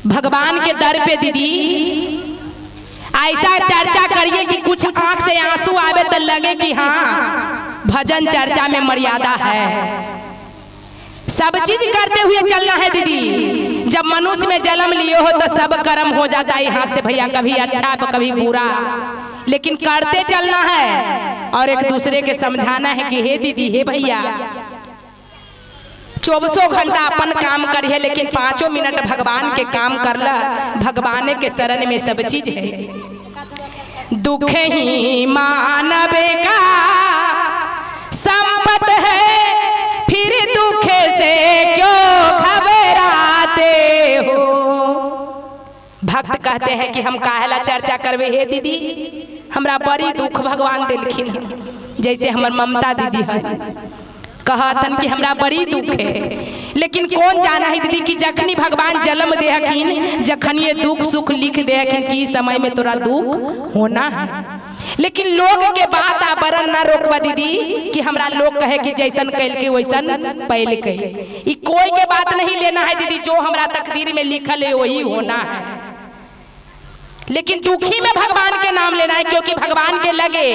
भगवान के दर पे दीदी ऐसा चर्चा करिए कि कुछ आंख से आंसू आवे तो लगे कि हाँ भजन चर्चा में मर्यादा है। सब चीज करते हुए चलना है दीदी। जब मनुष्य में जन्म लिए हो तो सब कर्म हो जाता है यहाँ से भैया, कभी अच्छा तो कभी बुरा, लेकिन करते चलना है और एक दूसरे के समझाना है कि हे दीदी हे भैया 24 घंटा अपन काम करिए लेकिन 5 मिनट भगवान के काम करला। भगवान के शरण में सब चीज है। दुख ही मानव का संपत है, फिर दुख से क्यों घबराते हो। भक्त कहते हैं कि हम काहेला चर्चा करवे हे दीदी, हमरा बड़ी दुख भगवान दिलखिन। जैसे हमर ममता दीदी है कहतन कि हमरा बड़ी दुख है, लेकिन कौन जाना है दीदी कि जखनी भगवान जन्म दे हकीन, जखन ये दुख सुख लिख दे हकीन कि समय में तोरा दुख होना है। लेकिन लोग के बात आवरण ना रोकवा दीदी कि हमरा लोग कहे कि जैसन कैल के वैसन पहले कहे। ई कोई के बात नहीं लेना है दीदी, जो हमरा तकदीर में लिखल है वही होना है। लेकिन दुखी में भगवान के नाम लेना है, क्योंकि भगवान के लगे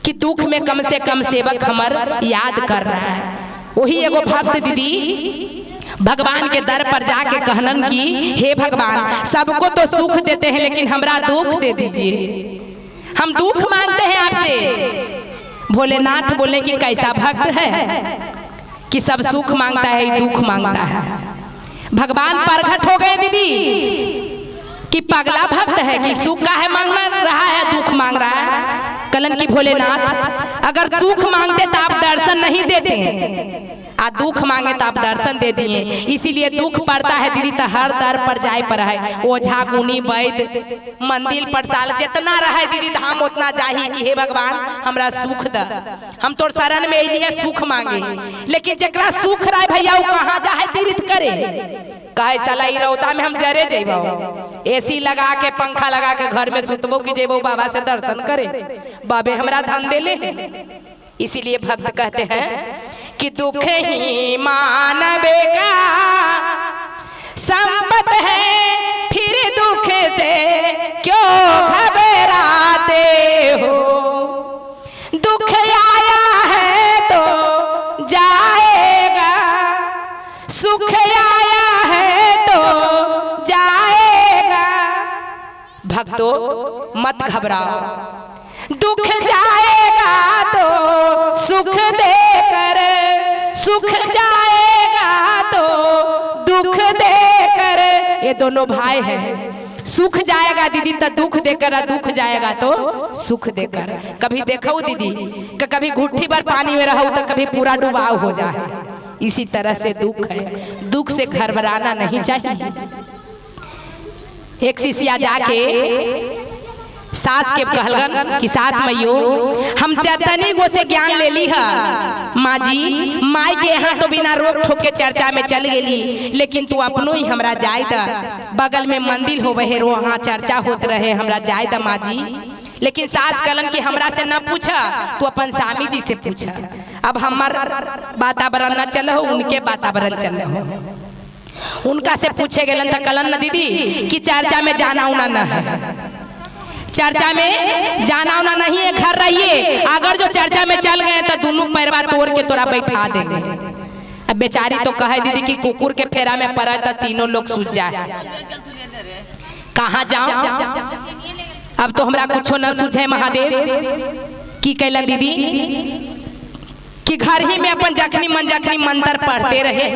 कि दुख में कम से कम सेवक हमर याद कर रहा है। वही एगो भक्त दीदी भगवान के दर पर जाके कहनन कि हे भगवान सबको तो सुख देते हैं लेकिन हमरा दुख दे दीजिए, हम दुख मांगते हैं आपसे। भोलेनाथ बोले कि कैसा भक्त है कि सब सुख मांगता है दुख मांगता है। भगवान प्रकट हो गए दीदी कि पगला भक्त है कि सुख का है मांग रहा है दुख मांग रहा है। कलन की भोलेनाथ अगर सुख मांगते तो आप दर्शन नहीं देते हैं, आ दुख मांगे तो आप दर्शन दे दिए। इसीलिए दुख पड़ता है दीदी तो हर दर पर जाए पर है। ओझा गुनी वैद मंदिर पड़ताल जितना रहे दीदी धाम उतना चाहिए कि हे भगवान हमरा सुख द, हम तोर शरण में अलिए सुख मांगे। लेकिन जकरा सुख रहा भैया वो कहाँ जाए तीर्थ करे, कहे साला ई रौता में हम जरे जेबो, एसी लगा के पंखा लगा के घर में सुतबो कि जेबो बाबा से दर्शन करे, बाबे हमरा धन दे ले। इसीलिए भक्त कहते हैं कि दुख ही मानव का संपत है, फिर दुख से क्यों घबराते हो। दुख आया है तो जाएगा, सुख आया है तो जाएगा। भक्तों मत घबराओ, दुख जाएगा तो सुख देकर, सुख जाएगा तो दुख देकर। ये दोनों भाई हैं, सुख जाएगा दीदी तो दुख देकर, दुख जाएगा तो सुख देकर। कभी देखो दीदी कि कभी घुट्टी भर पानी में रहो तो कभी पूरा डुबाव हो जाए। इसी तरह से दुख है, दुख से घबराना नहीं चाहिए। एक शिष्या जाके सास के कहलगन कि सास मैयो हम चतनी गो से ज्ञान ले ली है, माँ जी माई के यहाँ तो बिना रोक ठोक के चर्चा में चल गेली, लेकिन तू अपनो ही हमरा जाय द, बगल में मंदिर हो वहे वहाँ चर्चा होत रहे, हमरा जाय द माँ जी। लेकिन सास कहलन कि हमरा से न पूछा, तू अपन स्वामी जी से पूछा। अब हमार वातावरण न चल हो, उनके वातावरण चल हो। उनका से पूछे गेलन तो कहलन न दीदी कि चर्चा में जाना उना न है, चर्चा में जाना उना नहीं है, घर रहिए। अगर जो चर्चा में चल गए तो दोनों पैरवा तोड़ के तोरा बैठा देंगे। अब बेचारी तो कहे दीदी कि कुकुर के फेरा में पड़ा तो तीनों लोग सूझ जाए, कहाँ जाऊं। अब तो हमरा कुछो न सूझे महादेव। की कैलन दीदी कि घर ही में अपन जखनी मंत्र पढ़ते रहे,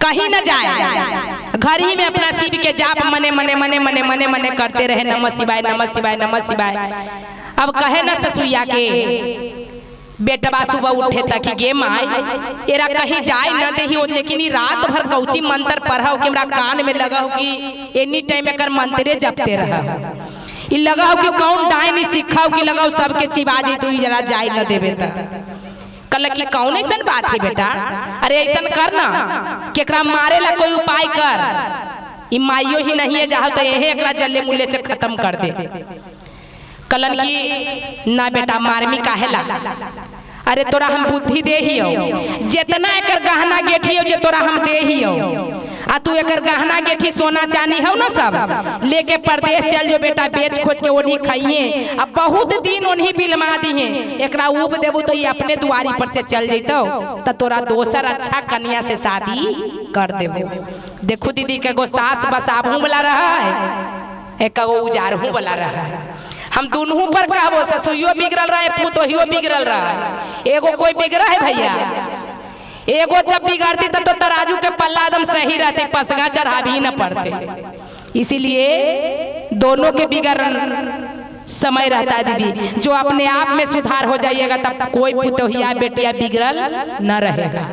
कहीं न जाए, घर ही में अपना शिव के जाप मने मने मने मने मने मने करते रहे, नमः शिवाय नमः शिवाय नमः शिवाय। अब कहे न ससुइया के बेटवा सुबह उठे तक कि गे माई एरा कहीं जाए न दे, लेकिन रात भर कौची मंत्र पढ़ा कि हमरा कान में लगा हो कि एनी टाइम एकर मंत्रे जपते रहा, ई लगा हो कि कौन डायनी सिखाओ कि लगाओ सबके चिबाजी तू जरा जाए न देवे त। कल की कौन ऐसा बात है बेटा, अरे ऐसा कर ना कि एकरा मारे ला कोई उपाय कर, ई माइयो ही नहीं है जहाँ तो यही एकरा जल्ले मुल्ले से खत्म कर दे। कलन की ना बेटा मारमी काहेला, अरे तोरा हम बुद्धि दे ही हो, जितना एकर गहना गेठी हो जे तोरा हम दे ही हो, आ तू एक गहना गेठी सोना चांदी हो ना सब लेके परदेश चल जो बेटा, बेच खोज के ओढ़ी खाइए। अब बहुत दिन उन्हीं बिलमा दिए, एकरा ऊब देबू तो ये अपने दुआरी पर से चल जैतो तो तोरा दोसर अच्छा कन्या से शादी कर देबो। देखो दीदी के गो सास बसाबू वाला रहा है, एक गो उजारहू वाला रहा है। हम दोनों पर कहबो, ससुइयो बिगड़ल रहा है, पुतोहियो बिगड़ल रहा है। एगो कोई बिगड़ा है भैया, एगो जब बिगड़ती तो तराजू के पल्ला एकदम सही रहते, पसगा चढ़ा भी न पड़ते। इसीलिए दोनों के बिगड़न समय रहता है दीदी। जो अपने आप में सुधार हो जाइएगा तब कोई पुतोहिया बेटिया बिगड़ल न रहेगा।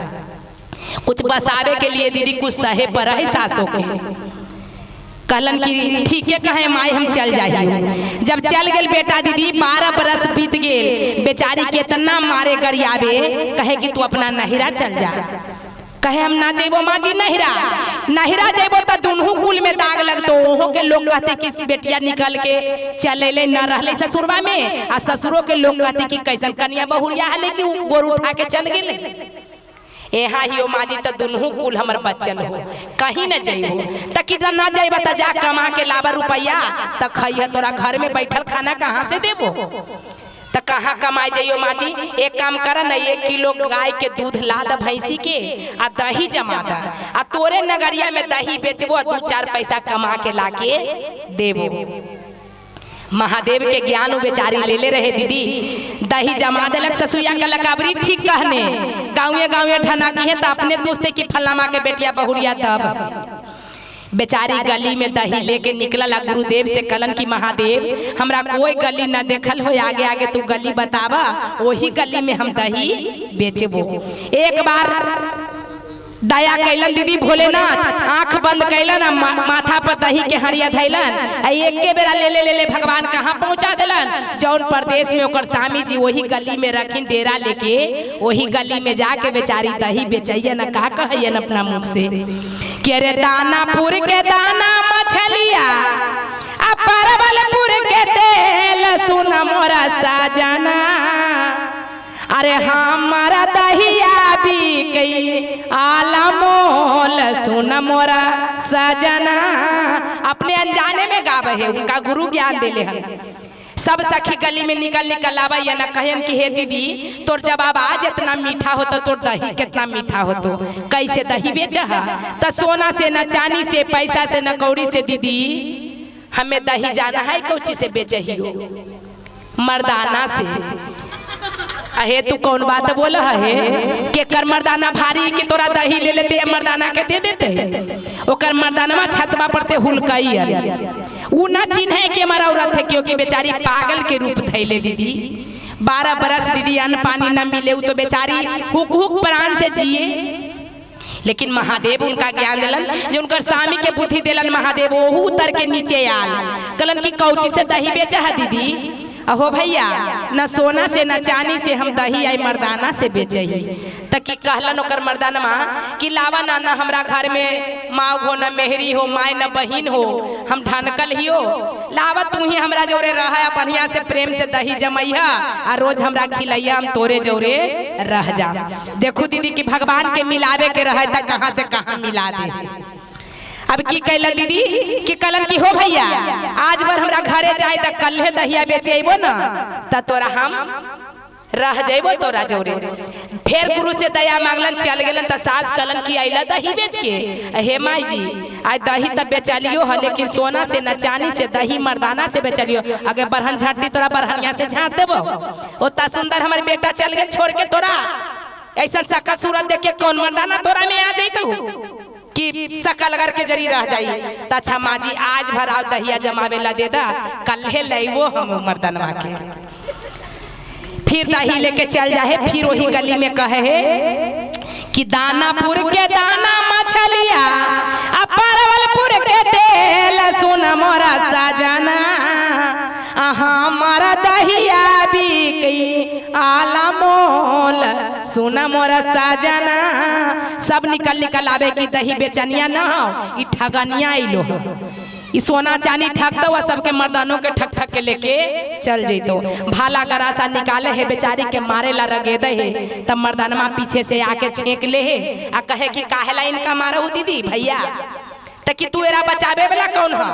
कुछ बसावे के लिए दीदी कुछ सहे पर है सासों के, कहलन की ठीक है कहे माई हम चल जाइए। जब चल गए बेटा दीदी 12 बरस बीत गए, बेचारी केतना मारे गरियाबे, कहे कि तू अपना नहिरा चल जा। कहे हम ना जेबो माँ जी नहिरा जेबो तो दुनू कुल में दाग लगतो। ओहो के लोग कहते कि बेटिया निकल के चले ले न रहले ससुरवा में, आ ससुरों के लोग कहते कि कैसन कन्या बहुरिया है कि गोर उठा के चल गए। यहाँ ही माँ जी तो दुनू कुल हमर बच्चन हो, कहीं न जाइबो त कि ना जाइबा त जा कमा के लाबा रुपया त खइह, तोरा घर में बैठल खाना कहाँ से देबो, त कहाँ कमाई जाइयो माँ जी। एक काम कर न, 1 किलो गाय के दूध ला द भैंसी के आ दही जमा द, आ तोरे नगरिया में दही बेचबो, 2-4 पैसा कमा के लाके देबो। महादेव के ज्ञान वो बेचारी ले ले रहे दीदी, दही जमा देलक ससुया के लकाबरी ठीक कहने, गाँवे गाँवे ढना की है तो अपने दोस्ते की फलामा के बेटिया बहुरिया तब बेचारी गली में दही लेके निकलल। गुरुदेव से कलन की महादेव हमरा कोई गली न देखल हो, आगे आगे तू गली बतावा, वही गली में हम दही बेचबो। एक बार दया कैलन दीदी भोलेनाथ, आंख बंद कैलन, माथा पर दही के हरिया धैलन, एक के बेरा ले ले ले ले भगवान कहाँ पहुँचा दिलन। जौन प्रदेश में ओकर स्वामी जी वही गली में रखिन डेरा लेके, वही गली में जाके बेचारी दही बेचैया न का कहन अपना मुख से कि अरे दानापुर के दाना मछलिया, आ परवलपुर के तेल सुन मोरा साजना, अरे हमारा दहिया बिकई आला मोल सुन मोरा सजना। अपने अनजाने में गावे है, उनका गुरु ज्ञान देले हन। सब सखी गली में निकल आवा या न कहन कि हे दीदी तोर जब आवाज इतना मीठा हो तो तोर दही कितना मीठा हो, तो कैसे दही बेचा तो सोना से न चांदी से पैसा से न कौड़ी से दीदी हमें दही जाना है, कौची से बेचे ही हो, मर्दाना से। अहे तू कौन बात बोल है के कर मर्दाना भारी कि तोरा दही ले लेते मर्दाना के दे देते, ओकर मर्दाना छतवा पर से हुलकई उ ना चिन्हे कि हमारा औरत है, क्योंकि बेचारी पागल के रूप धैले दीदी। 12 बरस दीदी अन्न पानी न मिले, तो बेचारी हुक हुक प्राण से जिए। लेकिन महादेव उनका ज्ञान दिलन, जो उनकर स्वामी के बुद्धि दिलन महादेव, वहू उतर के नीचे आल कलन की कौची से दही बेचा है दीदी। अहो भैया न सोना से न चांदी से हम दही आई मर्दाना से बेचे ही, तक कहलन ओकर मर्दानमा कि लावा ना हमरा घर में माँ हो न मेहरी हो, माय न बहिन हो, हम ढनकल ही हो, लावा तू ही हमरा जोरे रहा, बढ़िया से प्रेम से दही जमैया आ रोज हमरा खिलैया, हम तोरे जोरे रह जा। देखो दीदी कि भगवान के मिलावे के रहे त कहाँ से कहाँ मिला दे। अब की कहलन दीदी कि कलन की हो भैया आज बार हमरा घरे जाए त कल्हे दहिया बेचे अइबो न त तोरा हम रह जइबो तोरा जोरे। फिर गुरु से दया मांगलन, चल गेलन त सास कलन की आइला दही बेच के, हे माई जी आज दही तब बेचलियो है, लेकिन सोना से न चांदी से दही मर्दाना से बेचलियो, अगर बरहन झाँटती तोरा बरहनिया से झाँट देबो। उतना सुंदर हमारे बेटा चल गए छोड़ के तोरा, ऐसा सकल सूरत देख के कौन मर्दाना तोरा में आ जाइतो कि सकल अगर के जरी रह जाई। त अच्छा माँ जी आज भर आओ दहिया जमावे ला दे दा, कल्हे लइबो हम मर्दनवा के। फिर दही लेके चल जाए, फिर वही गली में कहे है कि दानापुर के दाना मछलिया, आ परवलपुर के तेल सुन मोरा साजना, हमारा दहिया बिकई आला मोल सुन मोरा साजना। सब निकल आवे कि दही बेचनिया ना हो, ई ठगनिया आइलो हो, ई सोना चांदी ठग दो सबके मर्दानों के ठग ठग के लेके चल जइतो। भाला गरासा निकाले है बेचारी के मारे ला रगे दे है, तब मर्दानमा पीछे से आके छेक ले है आ कहे कि काहेला इनका मारो दीदी भैया, त कि तू एरा बचावे वाला कौन है?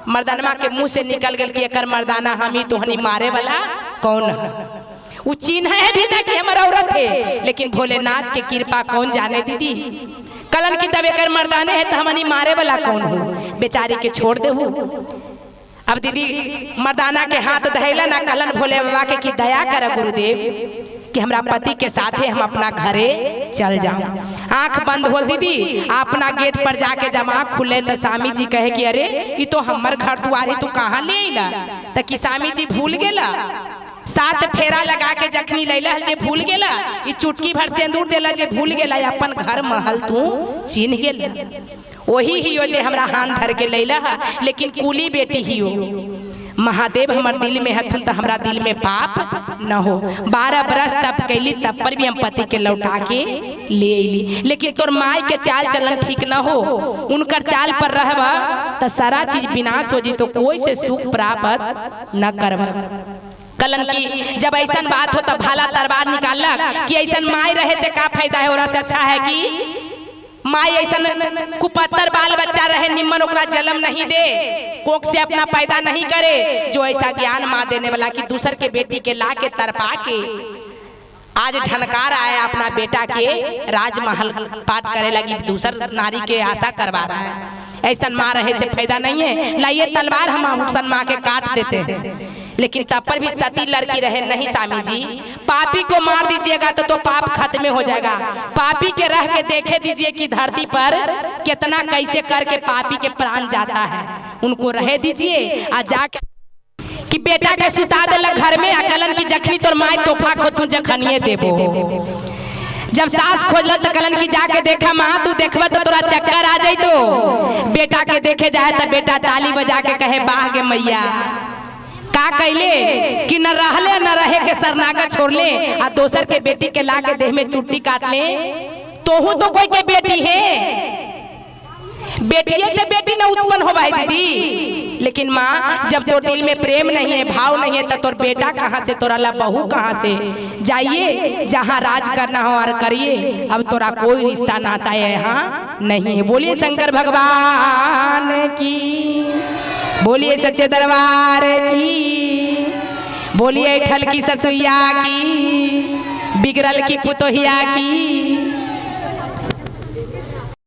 मर्दानमा के मुंह से निकल गल कि एकर मर्दाना हम ही तो हनी मारे वाला कौन है? वो चिन्ह है भी ना कि हमारा औरत है, लेकिन भोलेनाथ के कृपा कौन जाने दीदी। कलन की तब एकर मर्दाने है तो हमनी मारे वाला कौन हो? बेचारी के छोड़ दे। अब दीदी मर्दाना के हाथ धैला ना, कलन भोले बाबा के कि दया कर गुरुदेव कि हमरा पति के साथे हम अपना घरे चल जाऊं। आंख बंद हो दीदी, अपना गेट पर जाके जब आंख खुले तो स्वामी जी कहे कि अरे ये तो हमर घर दुआरे तू कहाँ ले अइला? त कि स्वामी जी भूल गेला, 7 फेरा लगा के जखनी लैला जे भूल गेला, ई चुटकी भर सिंदूर देला जे भूल गेला, अपन घर महल तू चिन्ह गेला। वही हियो जे हमरा हाथ धर के लैला, लेकिन कुली बेटी हियो। महादेव हमर दिल में हथुन तो हमरा दिल में पाप न हो। 12 बरस तब कैली, तब पर भी हम पति के लौटा के ले अली, लेकिन तोर माई के चाल चलन ठीक न हो, उनकर चाल पर रहबा तो सारा चीज विनाश हो जी, तो कोई से सुख प्राप्त न करवा। कलन की जब ऐसा बात हो तब भाला तलवार निकालक कि ऐसा माई रहे से का फायदा है, और से अच्छा है कि माई ऐसा कुपत्तर बाल बच्चा रहे निम्न ओकरा जन्म नहीं दे, कोख से अपना पैदा नहीं करे, जो ऐसा ज्ञान माँ देने वाला कि दूसर के बेटी के ला के तरपा के आज ढनकार आया अपना बेटा के राजमहल पाठ करे लगी, दूसर नारी के आशा करवा रहा है। ऐसा माँ रहे से फायदा नहीं है, लाइए तलवार हम हुसन माँ के काट देते हैं। लेकिन तब पर भी सती लड़की रहे, नहीं स्वामी जी पापी को मार दीजिएगा तो पाप खत्म हो जाएगा, पापी के रह के देखे दीजिए कि धरती पर कितना कैसे करके पापी के प्राण जाता है, उनको रहे दीजिए। आ जाके कि बेटा के सुता देलक घर में, अकलन की जखनी तोर माई तोहफा खोतू जखनिए देबो। जब सास खोजल तो कलन की जाके देखा माँ तू देखब तो तोरा चक्कर आ जाई, तो बेटा के देखे जाए तो बेटा ताली बजा के कहे बाह गे मैया का कैले कि न रहले न रहे के सरनागा छोड़ ले, आ दोसर के बेटी के ला के देह में चुट्टी काट ले। तोहू तो कोई के बेटी है, बेटिए से बेटी न उत्पन्न हो भाई दीदी। लेकिन माँ जब तो दिल में प्रेम नहीं है, भाव नहीं है, तो तोर बेटा कहाँ से, तोरा ला बहू कहाँ से? जाइए जहाँ राज करना हो और करिए, अब तोरा कोई रिश्ता नाता है यहाँ नहीं है। बोलिए शंकर भगवान की, बोलिए सच्चे दरबार की, बोलिए ठल की ससुइया की, बिगड़ल की पुतोहिया की।